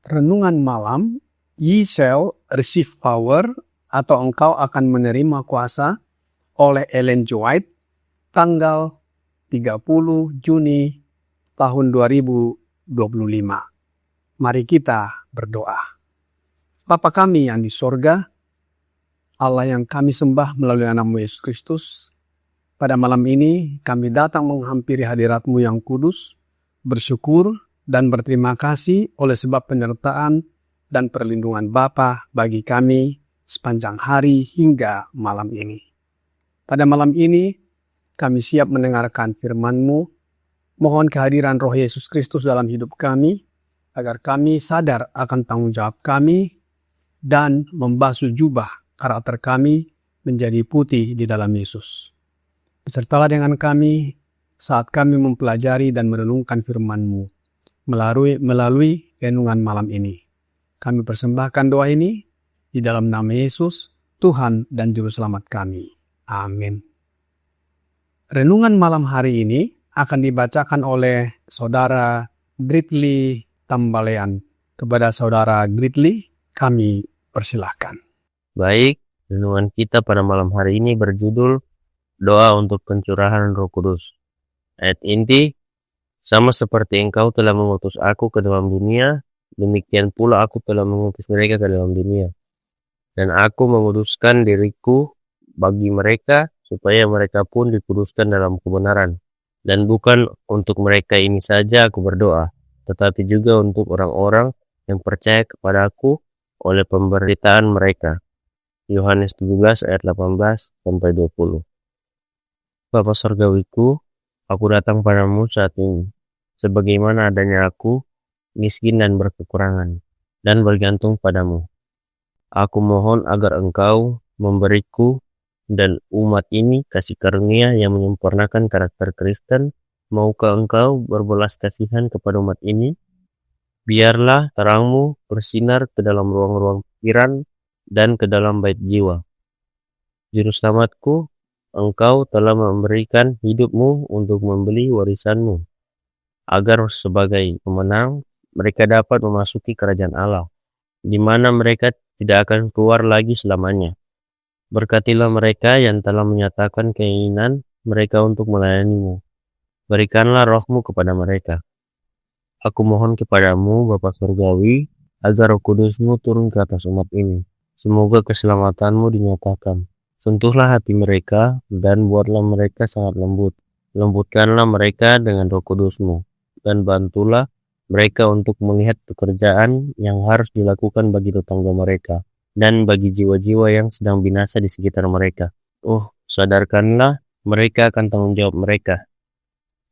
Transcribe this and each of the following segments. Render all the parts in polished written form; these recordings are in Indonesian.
Renungan malam, Ye shall receive power, atau engkau akan menerima kuasa, oleh Ellen G. White, tanggal 30 Juni tahun 2025. Mari kita berdoa. Bapa kami yang di sorga, Allah yang kami sembah melalui nama Yesus Kristus, pada malam ini kami datang menghampiri hadirat-Mu yang kudus, bersyukur dan berterima kasih oleh sebab penyertaan dan perlindungan Bapa bagi kami sepanjang hari hingga malam ini. Pada malam ini, kami siap mendengarkan firman-Mu. Mohon kehadiran Roh Yesus Kristus dalam hidup kami, agar kami sadar akan tanggung jawab kami dan membasuh jubah karakter kami menjadi putih di dalam Yesus. Besertalah dengan kami saat kami mempelajari dan merenungkan firman-Mu melalui renungan malam ini. Kami persembahkan doa ini di dalam nama Yesus, Tuhan dan Juru Selamat kami. Amin. Renungan malam hari ini akan dibacakan oleh Saudara Gridley Tambalean. Kepada Saudara Gridley, kami persilahkan. Baik, renungan kita pada malam hari ini berjudul Doa untuk Pencurahan Roh Kudus. Ayat inti, sama seperti Engkau telah mengutus aku ke dalam dunia, demikian pula aku telah mengutus mereka ke dalam dunia. Dan aku menguduskan diriku bagi mereka, supaya mereka pun dikuduskan dalam kebenaran. Dan bukan untuk mereka ini saja aku berdoa, tetapi juga untuk orang-orang yang percaya kepada aku oleh pemberitaan mereka. Yohanes 17 ayat 18-20. Bapa Surgawiku, aku datang padamu saat ini, sebagaimana adanya aku, miskin dan berkekurangan, dan bergantung padamu. Aku mohon agar Engkau memberiku dan umat ini kasih karunia yang menyempurnakan karakter Kristen. Maukah Engkau berbelas kasihan kepada umat ini? Biarlah terang-Mu bersinar ke dalam ruang-ruang pikiran dan ke dalam bait jiwa. Juru Selamatku, Engkau telah memberikan hidup-Mu untuk membeli warisan-Mu, agar sebagai pemenang mereka dapat memasuki kerajaan Allah, di mana mereka tidak akan keluar lagi selamanya. Berkatilah mereka yang telah menyatakan keinginan mereka untuk melayani-Mu. Berikanlah Roh-Mu kepada mereka. Aku mohon kepadamu, Bapa Surgawi, agar Roh Kudus-Mu turun ke atas umat ini. Semoga keselamatan-Mu dinyatakan. Sentuhlah hati mereka dan buatlah mereka sangat lembut. Lembutkanlah mereka dengan Roh Kudus-Mu, dan bantulah mereka untuk melihat pekerjaan yang harus dilakukan bagi tetangga mereka dan bagi jiwa-jiwa yang sedang binasa di sekitar mereka. Sadarkanlah mereka akan tanggung jawab mereka.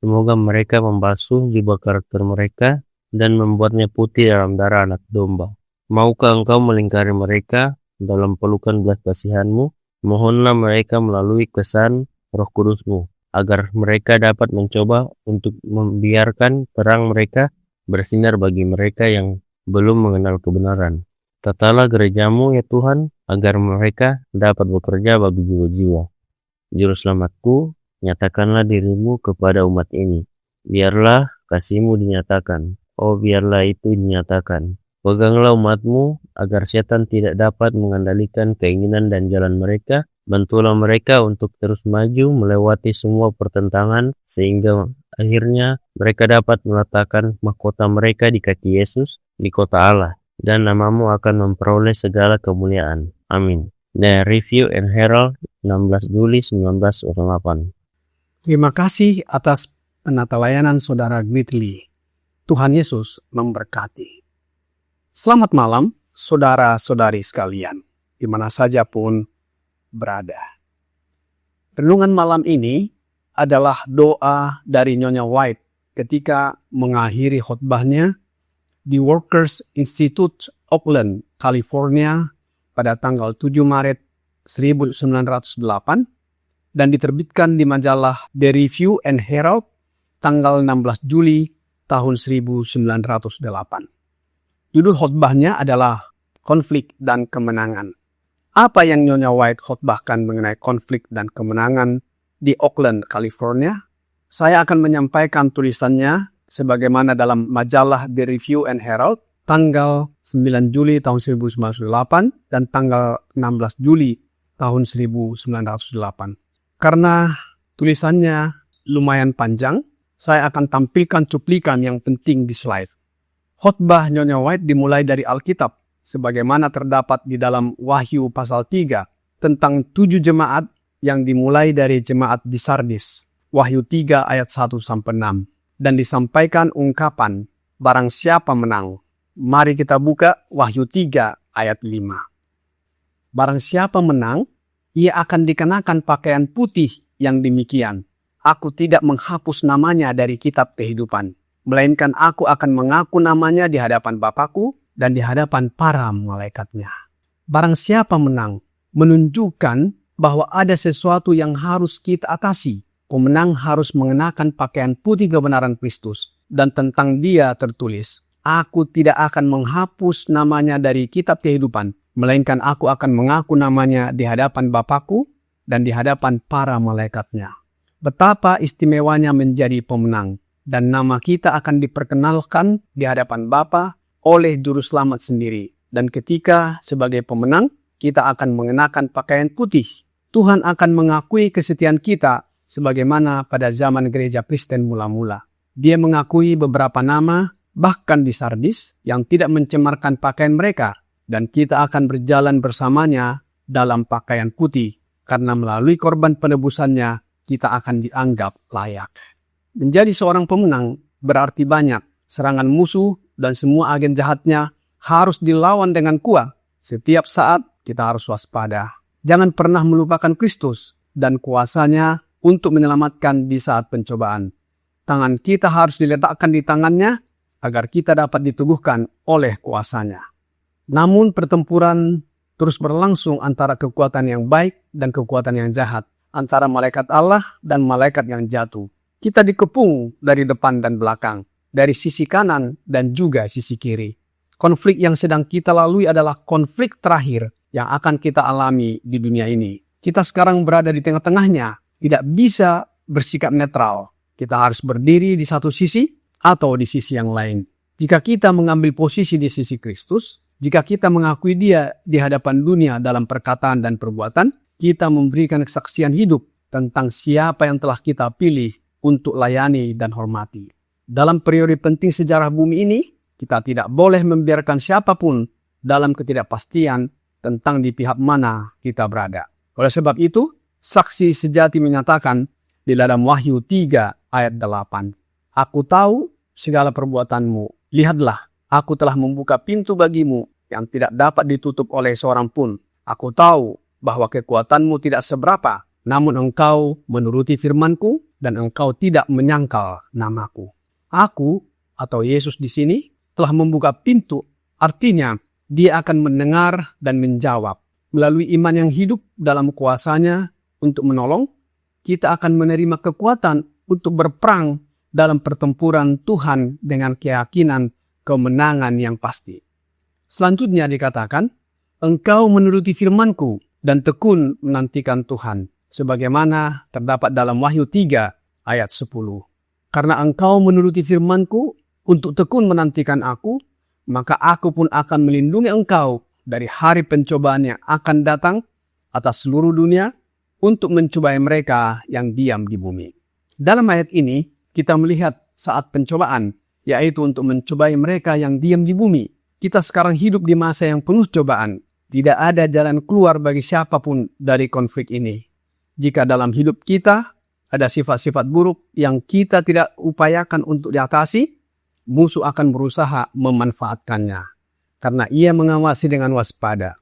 Semoga mereka membasuh jiwa karakter mereka dan membuatnya putih dalam darah anak domba. Maukah Engkau melingkari mereka dalam pelukan belas kasihan-Mu? Mohonlah mereka melalui kesan Roh Kudus-Mu, agar mereka dapat mencoba untuk membiarkan terang mereka bersinar bagi mereka yang belum mengenal kebenaran. Tatalah gereja-Mu ya Tuhan, agar mereka dapat bekerja bagi jiwa-jiwa. Juru Selamatku, nyatakanlah diri-Mu kepada umat ini. Biarlah kasih-Mu dinyatakan. Biarlah itu dinyatakan. Peganglah umat-Mu agar setan tidak dapat mengendalikan keinginan dan jalan mereka. Bantulah mereka untuk terus maju melewati semua pertentangan sehingga akhirnya mereka dapat meletakkan mahkota mereka di kaki Yesus di kota Allah, dan namamu akan memperoleh segala kemuliaan. Amin. The Review and Herald 16 Juli 1908. Terima kasih atas penata layanan Saudara Gridley. Tuhan Yesus memberkati. Selamat malam, saudara-saudari sekalian, di mana saja pun berada. Renungan malam ini adalah doa dari Nyonya White ketika mengakhiri khotbahnya di Workers Institute, Oakland, California pada tanggal 7 Maret 1908 dan diterbitkan di majalah The Review and Herald tanggal 16 Juli tahun 1908. Judul khotbahnya adalah Konflik dan Kemenangan. Apa yang Nyonya White khotbahkan mengenai konflik dan kemenangan di Oakland, California? Saya akan menyampaikan tulisannya sebagaimana dalam majalah The Review and Herald tanggal 9 Juli tahun 1908 dan tanggal 16 Juli tahun 1908. Karena tulisannya lumayan panjang, saya akan tampilkan cuplikan yang penting di slide. Khotbah Nyonya White dimulai dari Alkitab, sebagaimana terdapat di dalam Wahyu pasal 3 tentang 7 jemaat yang dimulai dari jemaat di Sardis, Wahyu 3 ayat 1-6, dan disampaikan ungkapan, barang siapa menang. Mari kita buka Wahyu 3 ayat 5. Barang siapa menang, ia akan dikenakan pakaian putih yang demikian. Aku tidak menghapus namanya dari kitab kehidupan, melainkan aku akan mengaku namanya di hadapan Bapakku dan di hadapan para malaikatnya. Barang siapa menang, menunjukkan bahwa ada sesuatu yang harus kita atasi. Pemenang harus mengenakan pakaian putih kebenaran Kristus, dan tentang dia tertulis, aku tidak akan menghapus namanya dari kitab kehidupan, melainkan aku akan mengaku namanya di hadapan Bapakku dan di hadapan para malaikatnya. Betapa istimewanya menjadi pemenang, dan nama kita akan diperkenalkan di hadapan Bapa oleh Juru Selamat sendiri. Dan ketika sebagai pemenang, kita akan mengenakan pakaian putih. Tuhan akan mengakui kesetiaan kita sebagaimana pada zaman gereja Kristen mula-mula. Dia mengakui beberapa nama, bahkan di Sardis, yang tidak mencemarkan pakaian mereka. Dan kita akan berjalan bersamanya dalam pakaian putih, karena melalui korban penebusannya, kita akan dianggap layak. Menjadi seorang pemenang berarti banyak. Serangan musuh dan semua agen jahatnya harus dilawan dengan kuat. Setiap saat kita harus waspada. Jangan pernah melupakan Kristus dan kuasanya untuk menyelamatkan di saat pencobaan. Tangan kita harus diletakkan di tangannya agar kita dapat diteguhkan oleh kuasanya. Namun pertempuran terus berlangsung antara kekuatan yang baik dan kekuatan yang jahat, antara malaikat Allah dan malaikat yang jatuh. Kita dikepung dari depan dan belakang, dari sisi kanan dan juga sisi kiri. Konflik yang sedang kita lalui adalah konflik terakhir yang akan kita alami di dunia ini. Kita sekarang berada di tengah-tengahnya, tidak bisa bersikap netral. Kita harus berdiri di satu sisi atau di sisi yang lain. Jika kita mengambil posisi di sisi Kristus, jika kita mengakui Dia di hadapan dunia dalam perkataan dan perbuatan, kita memberikan kesaksian hidup tentang siapa yang telah kita pilih untuk layani dan hormati. Dalam periode penting sejarah bumi ini, kita tidak boleh membiarkan siapapun dalam ketidakpastian tentang di pihak mana kita berada. Oleh sebab itu, saksi sejati menyatakan di dalam Wahyu 3 ayat 8, aku tahu segala perbuatanmu. Lihatlah, aku telah membuka pintu bagimu yang tidak dapat ditutup oleh seorang pun. Aku tahu bahwa kekuatanmu tidak seberapa, namun engkau menuruti firmanku dan engkau tidak menyangkal namaku. Aku atau Yesus di sini telah membuka pintu, artinya Dia akan mendengar dan menjawab. Melalui iman yang hidup dalam kuasanya untuk menolong, kita akan menerima kekuatan untuk berperang dalam pertempuran Tuhan dengan keyakinan kemenangan yang pasti. Selanjutnya dikatakan, engkau menuruti firmanku dan tekun menantikan Tuhan, sebagaimana terdapat dalam Wahyu 3 ayat 10. Karena engkau menuruti firmanku untuk tekun menantikan aku, maka aku pun akan melindungi engkau dari hari pencobaan yang akan datang atas seluruh dunia untuk mencobai mereka yang diam di bumi. Dalam ayat ini, kita melihat saat pencobaan, yaitu untuk mencobai mereka yang diam di bumi. Kita sekarang hidup di masa yang penuh cobaan. Tidak ada jalan keluar bagi siapapun dari konflik ini. Jika dalam hidup kita ada sifat-sifat buruk yang kita tidak upayakan untuk diatasi, musuh akan berusaha memanfaatkannya. Karena ia mengawasi dengan waspada.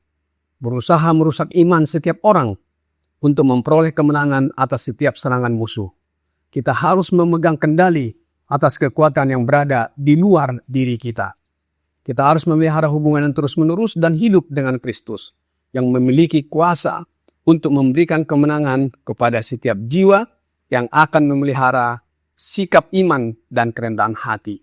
Berusaha merusak iman setiap orang untuk memperoleh kemenangan atas setiap serangan musuh. Kita harus memegang kendali atas kekuatan yang berada di luar diri kita. Kita harus memelihara hubungan yang terus-menerus dan hidup dengan Kristus yang memiliki kuasa untuk memberikan kemenangan kepada setiap jiwa yang akan memelihara sikap iman dan kerendahan hati.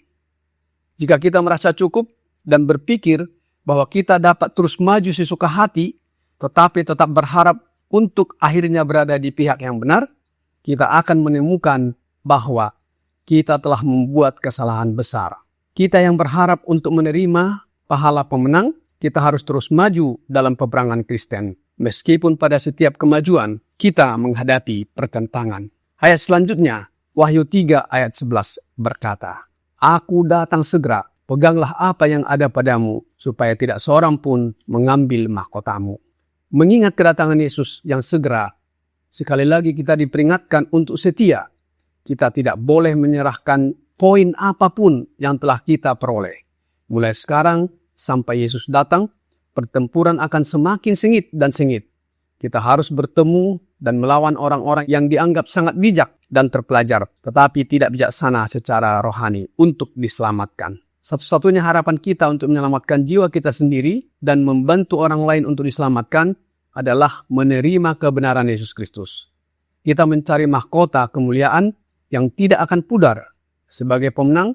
Jika kita merasa cukup dan berpikir bahwa kita dapat terus maju sesuka hati, tetapi tetap berharap untuk akhirnya berada di pihak yang benar, kita akan menemukan bahwa kita telah membuat kesalahan besar. Kita yang berharap untuk menerima pahala pemenang, kita harus terus maju dalam peperangan Kristen. Meskipun pada setiap kemajuan, kita menghadapi pertentangan. Ayat selanjutnya, Wahyu 3 ayat 11 berkata, Aku datang segera, peganglah apa yang ada padamu, supaya tidak seorang pun mengambil mahkotamu. Mengingat kedatangan Yesus yang segera, sekali lagi kita diperingatkan untuk setia. Kita tidak boleh menyerahkan poin apapun yang telah kita peroleh. Mulai sekarang sampai Yesus datang, pertempuran akan semakin sengit dan sengit. Kita harus bertemu dan melawan orang-orang yang dianggap sangat bijak dan terpelajar, tetapi tidak bijaksana secara rohani untuk diselamatkan. Satu-satunya harapan kita untuk menyelamatkan jiwa kita sendiri dan membantu orang lain untuk diselamatkan adalah menerima kebenaran Yesus Kristus. Kita mencari mahkota kemuliaan yang tidak akan pudar. Sebagai pemenang,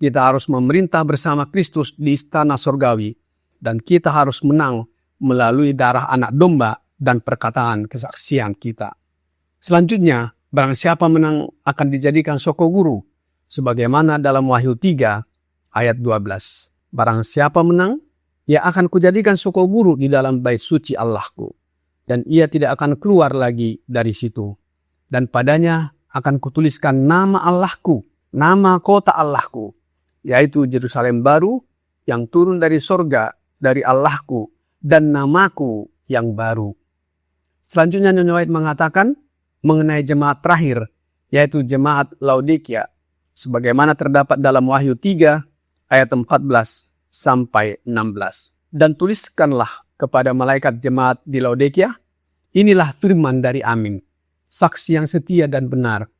kita harus memerintah bersama Kristus di istana surgawi, dan kita harus menang melalui darah anak domba dan perkataan kesaksian kita. Selanjutnya, barang siapa menang akan dijadikan soko guru, sebagaimana dalam Wahyu 3 ayat 12. Barang siapa menang, ia akan kujadikan soko guru di dalam bait suci Allahku, dan ia tidak akan keluar lagi dari situ. Dan padanya akan kutuliskan nama Allahku, nama kota Allahku, yaitu Yerusalem baru yang turun dari sorga dari Allahku, dan namaku yang baru. Selanjutnya Nyonya White mengatakan mengenai jemaat terakhir, yaitu jemaat Laodikia, sebagaimana terdapat dalam Wahyu 3 ayat 14 sampai 16. Dan tuliskanlah kepada malaikat jemaat di Laodikia, inilah firman dari Amin, saksi yang setia dan benar,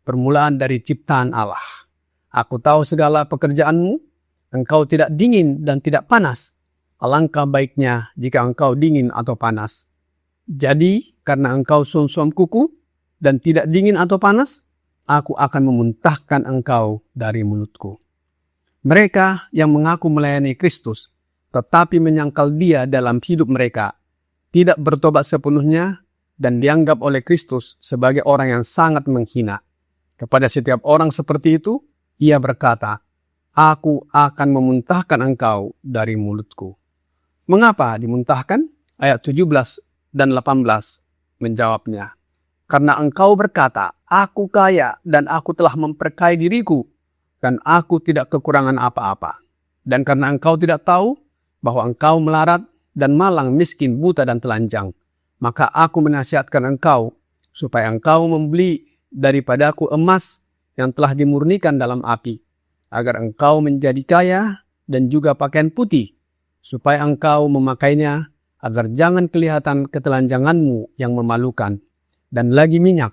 permulaan dari ciptaan Allah. Aku tahu segala pekerjaanmu, engkau tidak dingin dan tidak panas. Alangkah baiknya jika engkau dingin atau panas. Jadi, karena engkau suam-suam kuku dan tidak dingin atau panas, aku akan memuntahkan engkau dari mulutku. Mereka yang mengaku melayani Kristus, tetapi menyangkal Dia dalam hidup mereka, tidak bertobat sepenuhnya dan dianggap oleh Kristus sebagai orang yang sangat menghina. Kepada setiap orang seperti itu, Ia berkata, Aku akan memuntahkan engkau dari mulutku. Mengapa dimuntahkan? Ayat 17 dan 18 menjawabnya. Karena engkau berkata, Aku kaya dan aku telah memperkaya diriku, dan aku tidak kekurangan apa-apa. Dan karena engkau tidak tahu bahwa engkau melarat dan malang, miskin, buta, dan telanjang, maka aku menasihatkan engkau supaya engkau membeli daripadaku emas yang telah dimurnikan dalam api, agar engkau menjadi kaya dan juga pakaian putih, supaya engkau memakainya, agar jangan kelihatan ketelanjanganmu yang memalukan, dan lagi minyak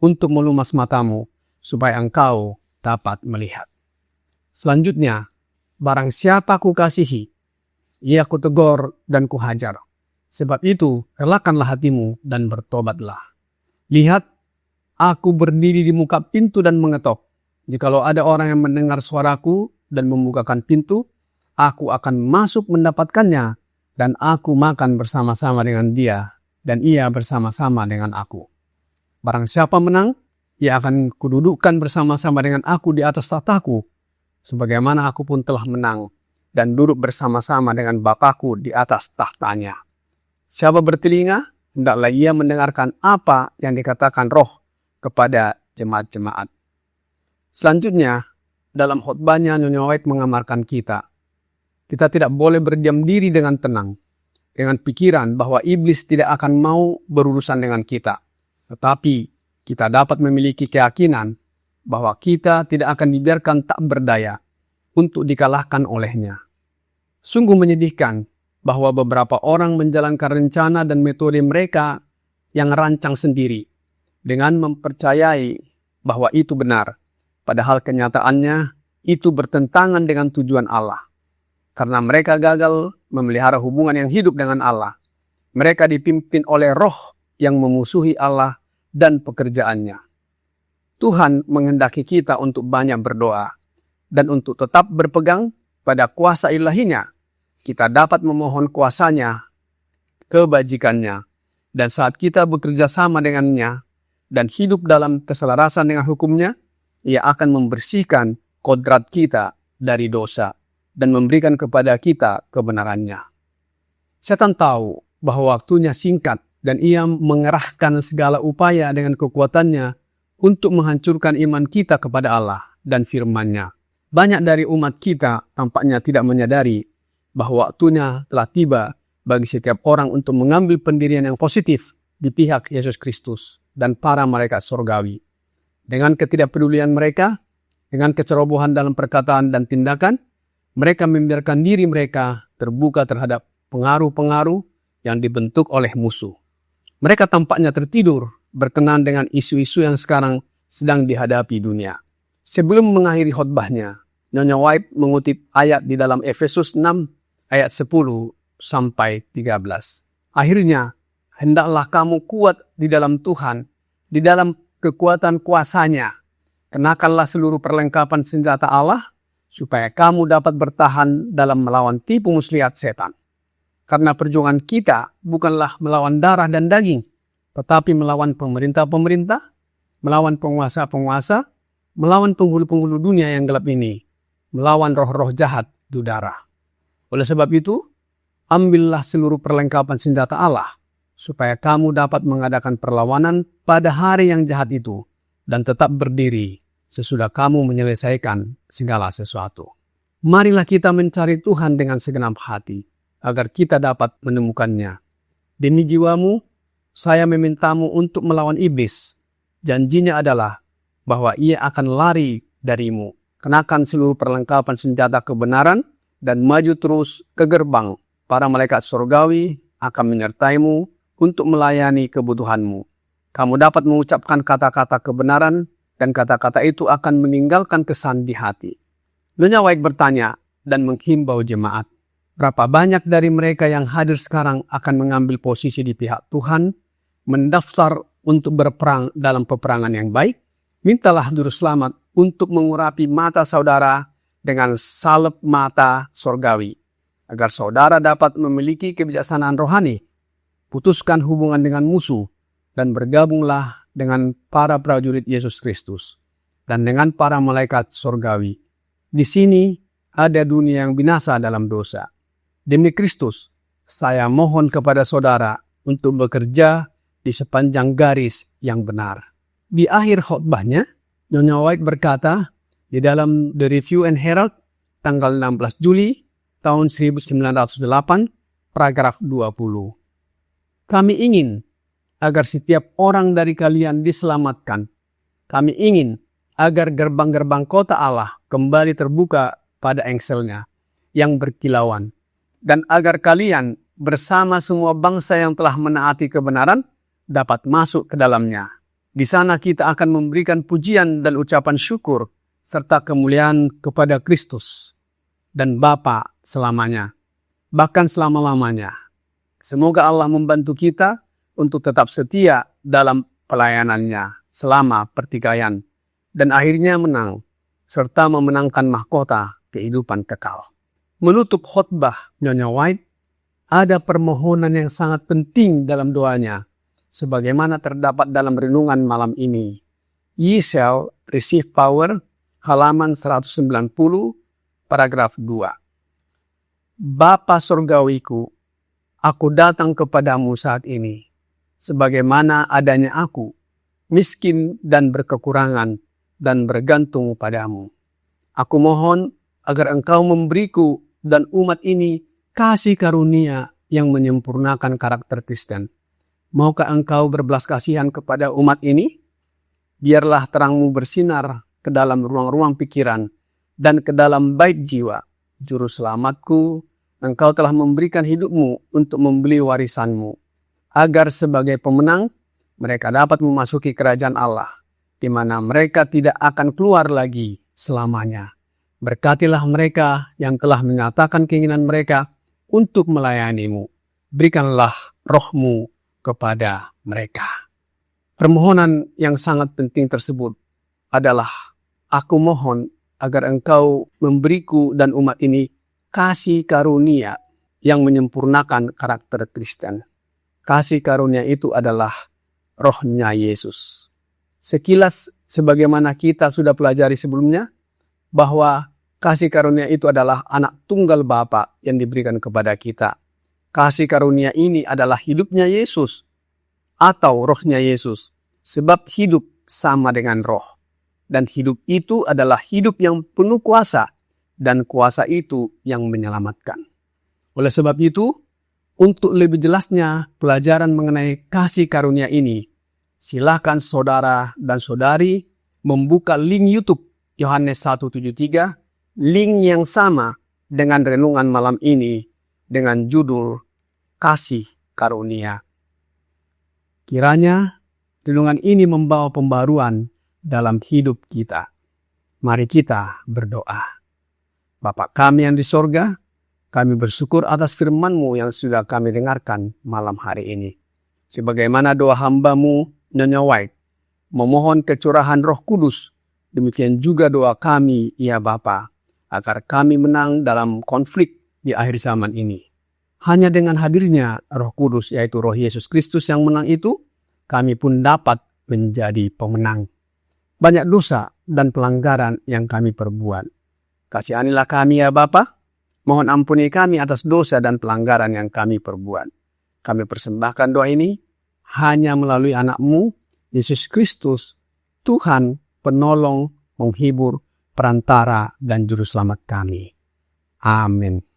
untuk melumas matamu, supaya engkau dapat melihat. Selanjutnya, barang siapa kukasihi, ia kutegur dan kuhajar. Sebab itu, relakanlah hatimu dan bertobatlah. Lihat, aku berdiri di muka pintu dan mengetok. Jikalau ada orang yang mendengar suaraku dan membukakan pintu, aku akan masuk mendapatkannya, dan aku makan bersama-sama dengan dia, dan ia bersama-sama dengan aku. Barang siapa menang, ia akan kududukkan bersama-sama dengan aku di atas tahtaku, sebagaimana aku pun telah menang dan duduk bersama-sama dengan Bapakku di atas tahtanya. Siapa bertelinga, hendaklah ia mendengarkan apa yang dikatakan Roh kepada jemaat-jemaat. Selanjutnya, dalam khotbahnya Nyonya White mengamarkan kita tidak boleh berdiam diri dengan tenang, dengan pikiran bahwa iblis tidak akan mau berurusan dengan kita. Tetapi kita dapat memiliki keyakinan bahwa kita tidak akan dibiarkan tak berdaya untuk dikalahkan olehnya. Sungguh menyedihkan bahwa beberapa orang menjalankan rencana dan metode mereka yang rancang sendiri dengan mempercayai bahwa itu benar, padahal kenyataannya itu bertentangan dengan tujuan Allah. Karena mereka gagal memelihara hubungan yang hidup dengan Allah, mereka dipimpin oleh roh yang memusuhi Allah dan pekerjaannya. Tuhan menghendaki kita untuk banyak berdoa dan untuk tetap berpegang pada kuasa ilahinya. Kita dapat memohon kuasanya, kebajikannya, dan saat kita bekerja sama dengannya dan hidup dalam keselarasan dengan hukumnya, ia akan membersihkan kodrat kita dari dosa dan memberikan kepada kita kebenarannya. Setan tahu bahwa waktunya singkat dan ia mengerahkan segala upaya dengan kekuatannya untuk menghancurkan iman kita kepada Allah dan firman-Nya. Banyak dari umat kita tampaknya tidak menyadari bahwa waktunya telah tiba bagi setiap orang untuk mengambil pendirian yang positif di pihak Yesus Kristus dan para malaikat surgawi. Dengan ketidakpedulian mereka, dengan kecerobohan dalam perkataan dan tindakan, mereka membiarkan diri mereka terbuka terhadap pengaruh-pengaruh yang dibentuk oleh musuh. Mereka tampaknya tertidur berkenan dengan isu-isu yang sekarang sedang dihadapi dunia. Sebelum mengakhiri khotbahnya, Nyonya White mengutip ayat di dalam Efesus 6 ayat 10 sampai 13. Akhirnya, hendaklah kamu kuat di dalam Tuhan, di dalam kekuatan kuasa-Nya. Kenakanlah seluruh perlengkapan senjata Allah, supaya kamu dapat bertahan dalam melawan tipu muslihat setan. Karena perjuangan kita bukanlah melawan darah dan daging, tetapi melawan pemerintah-pemerintah, melawan penguasa-penguasa, melawan penghulu-penghulu dunia yang gelap ini, melawan roh-roh jahat di udara. Oleh sebab itu, ambillah seluruh perlengkapan senjata Allah, supaya kamu dapat mengadakan perlawanan pada hari yang jahat itu, dan tetap berdiri sesudah kamu menyelesaikan segala sesuatu. Marilah kita mencari Tuhan dengan segenap hati, agar kita dapat menemukannya. Demi jiwamu, saya memintamu untuk melawan iblis. Janjinya adalah bahwa ia akan lari darimu. Kenakan seluruh perlengkapan senjata kebenaran dan maju terus ke gerbang. Para malaikat surgawi akan menyertaimu untuk melayani kebutuhanmu. Kamu dapat mengucapkan kata-kata kebenaran dan kata-kata itu akan meninggalkan kesan di hati. Nyonya White bertanya dan menghimbau jemaat, berapa banyak dari mereka yang hadir sekarang akan mengambil posisi di pihak Tuhan, mendaftar untuk berperang dalam peperangan yang baik? Mintalah juru selamat untuk mengurapi mata saudara dengan salep mata surgawi, agar saudara dapat memiliki kebijaksanaan rohani. Putuskan hubungan dengan musuh dan bergabunglah dengan para prajurit Yesus Kristus dan dengan para malaikat surgawi. Di sini ada dunia yang binasa dalam dosa. Demi Kristus, saya mohon kepada saudara untuk bekerja di sepanjang garis yang benar. Di akhir khotbahnya, Nyonya White berkata di dalam The Review and Herald tanggal 16 Juli tahun 1908, paragraf 20. Kami ingin agar setiap orang dari kalian diselamatkan. Kami ingin agar gerbang-gerbang kota Allah kembali terbuka pada engselnya yang berkilauan. Dan agar kalian bersama semua bangsa yang telah menaati kebenaran dapat masuk ke dalamnya. Di sana kita akan memberikan pujian dan ucapan syukur serta kemuliaan kepada Kristus dan Bapa selamanya, bahkan selama-lamanya. Semoga Allah membantu kita untuk tetap setia dalam pelayanannya selama pertikaian dan akhirnya menang serta memenangkan mahkota kehidupan kekal. Menutup khotbah Nyonya White, ada permohonan yang sangat penting dalam doanya, sebagaimana terdapat dalam renungan malam ini. Ye shall receive power, halaman 190, paragraf 2. Bapa Surgawiku, aku datang kepadamu saat ini, sebagaimana adanya aku, miskin dan berkekurangan, dan bergantung padamu. Aku mohon agar Engkau memberiku dan umat ini kasih karunia yang menyempurnakan karakter Kristen. Maukah Engkau berbelas kasihan kepada umat ini? Biarlah terang-Mu bersinar ke dalam ruang-ruang pikiran dan ke dalam bait jiwa. Juru selamatku, Engkau telah memberikan hidup-Mu untuk membeli warisan-Mu, agar sebagai pemenang mereka dapat memasuki kerajaan Allah, di mana mereka tidak akan keluar lagi selamanya. Berkatilah mereka yang telah menyatakan keinginan mereka untuk melayani-Mu. Berikanlah roh-Mu kepada mereka. Permohonan yang sangat penting tersebut adalah, aku mohon agar Engkau memberiku dan umat ini kasih karunia yang menyempurnakan karakter Kristen. Kasih karunia itu adalah rohnya Yesus. Sekilas sebagaimana kita sudah pelajari sebelumnya, bahwa kasih karunia itu adalah anak tunggal Bapa yang diberikan kepada kita. Kasih karunia ini adalah hidupnya Yesus atau rohnya Yesus, sebab hidup sama dengan roh. Dan hidup itu adalah hidup yang penuh kuasa, dan kuasa itu yang menyelamatkan. Oleh sebab itu, untuk lebih jelasnya pelajaran mengenai kasih karunia ini, silakan saudara dan saudari membuka link YouTube Yohanes 1:73, link yang sama dengan renungan malam ini dengan judul Kasih Karunia. Kiranya renungan ini membawa pembaruan dalam hidup kita. Mari kita berdoa. Bapa kami yang di sorga, kami bersyukur atas firman-Mu yang sudah kami dengarkan malam hari ini. Sebagaimana doa hamba-Mu, Nyonya White, memohon kecurahan Roh Kudus, demikian juga doa kami, ya Bapa, agar kami menang dalam konflik di akhir zaman ini. Hanya dengan hadirnya Roh Kudus, yaitu Roh Yesus Kristus yang menang itu, kami pun dapat menjadi pemenang. Banyak dosa dan pelanggaran yang kami perbuat. Kasihanilah kami ya Bapa, mohon ampuni kami atas dosa dan pelanggaran yang kami perbuat. Kami persembahkan doa ini hanya melalui anak-Mu, Yesus Kristus, Tuhan, penolong, menghibur, perantara, dan juru selamat kami. Amin.